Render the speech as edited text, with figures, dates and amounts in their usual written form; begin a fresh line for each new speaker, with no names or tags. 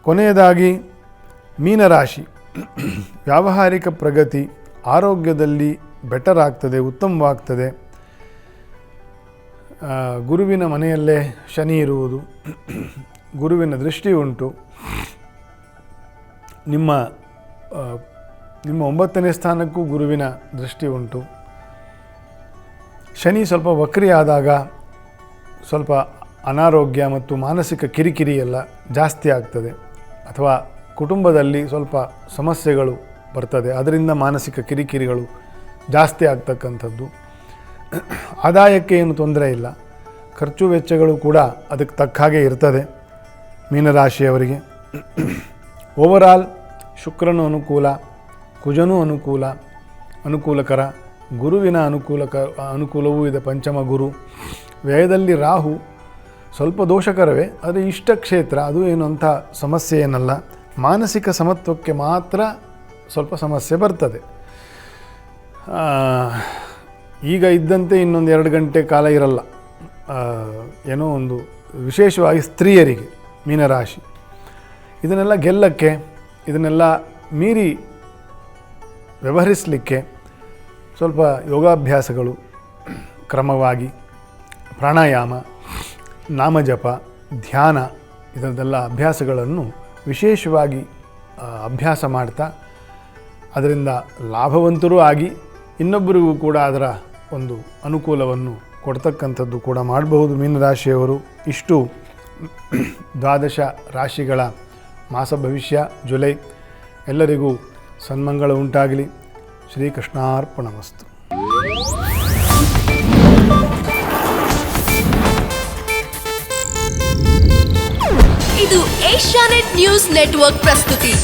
ಕೊನೆಯದಾಗಿ ಮೀನರಾಶಿ, ವ್ಯಾವಹಾರಿಕ ಪ್ರಗತಿ, ಆರೋಗ್ಯದಲ್ಲಿ ಬೆಟರ್ ಆಗ್ತದೆ, ಉತ್ತಮವಾಗ್ತದೆ. ಗುರುವಿನ ಮನೆಯಲ್ಲೇ ಶನಿ ಇರುವುದು, ಗುರುವಿನ ದೃಷ್ಟಿ ಉಂಟು. ನಿಮ್ಮ 9ನೇ ಸ್ಥಾನಕ್ಕೂ ಗುರುವಿನ ದೃಷ್ಟಿ ಉಂಟು. ಶನಿ ಸ್ವಲ್ಪ ವಕ್ರಿ ಆದಾಗ ಸ್ವಲ್ಪ ಅನಾರೋಗ್ಯ ಮತ್ತು ಮಾನಸಿಕ ಕಿರಿಕಿರಿ ಎಲ್ಲ ಜಾಸ್ತಿ ಆಗ್ತದೆ, ಅಥವಾ ಕುಟುಂಬದಲ್ಲಿ ಸ್ವಲ್ಪ ಸಮಸ್ಯೆಗಳು ಬರ್ತದೆ, ಅದರಿಂದ ಮಾನಸಿಕ ಕಿರಿಕಿರಿಗಳು ಜಾಸ್ತಿ ಆಗ್ತಕ್ಕಂಥದ್ದು. ಆದಾಯಕ್ಕೆ ಏನು ತೊಂದರೆ ಇಲ್ಲ, ಖರ್ಚು ವೆಚ್ಚಗಳು ಕೂಡ ಅದಕ್ಕೆ ತಕ್ಕ ಹಾಗೆ ಇರ್ತದೆ ಮೀನರಾಶಿಯವರಿಗೆ. ಓವರಾಲ್ ಶುಕ್ರನು ಅನುಕೂಲ, ಕುಜನೂ ಅನುಕೂಲಕರ, ಗುರುವಿನ ಅನುಕೂಲವೂ ಇದೆ, ಪಂಚಮ ಗುರು. ವ್ಯಯದಲ್ಲಿ ರಾಹು ಸ್ವಲ್ಪ ದೋಷಕರವೇ, ಅದು ಇಷ್ಟ ಕ್ಷೇತ್ರ, ಅದು ಏನು ಅಂಥ ಸಮಸ್ಯೆ ಏನಲ್ಲ. ಮಾನಸಿಕ ಸಮತ್ವಕ್ಕೆ ಮಾತ್ರ ಸ್ವಲ್ಪ ಸಮಸ್ಯೆ ಬರ್ತದೆ. ಈಗ ಇದ್ದಂತೆ ಇನ್ನೊಂದು 2 ಗಂಟೆ ಕಾಲ ಇರಲ್ಲ. ಏನೋ ಒಂದು ವಿಶೇಷವಾಗಿ ಸ್ತ್ರೀಯರಿಗೆ ಮೀನರಾಶಿ ಇದನ್ನೆಲ್ಲ ಗೆಲ್ಲಕ್ಕೆ, ಇದನ್ನೆಲ್ಲ ಮೀರಿ ವ್ಯವಹರಿಸಲಿಕ್ಕೆ ಸ್ವಲ್ಪ ಯೋಗಾಭ್ಯಾಸಗಳು, ಕ್ರಮವಾಗಿ ಪ್ರಾಣಾಯಾಮ, ನಾಮಜಪ, ಧ್ಯಾನ, ಇದರದೆಲ್ಲ ಅಭ್ಯಾಸಗಳನ್ನು ವಿಶೇಷವಾಗಿ ಅಭ್ಯಾಸ ಮಾಡ್ತಾ ಅದರಿಂದ ಲಾಭವಂತರೂ ಆಗಿ ಇನ್ನೊಬ್ಬರಿಗೂ ಕೂಡ ಅದರ ಒಂದು ಅನುಕೂಲವನ್ನು ಕೊಡ್ತಕ್ಕಂಥದ್ದು ಕೂಡ ಮಾಡಬಹುದು ಮೀನರಾಶಿಯವರು. ಇಷ್ಟು 12 ರಾಶಿಗಳ ಮಾಸ ಭವಿಷ್ಯ ಜುಲೈ. ಎಲ್ಲರಿಗೂ ಸನ್ಮಂಗಳ ಉಂಟಾಗಲಿ. ಶ್ರೀಕೃಷ್ಣಾರ್ಪಣಮಸ್ತು.
ಇದು ಏಷ್ಯಾನೆಟ್ ನ್ಯೂಸ್ ನೆಟ್ವರ್ಕ್ ಪ್ರಸ್ತುತಿ.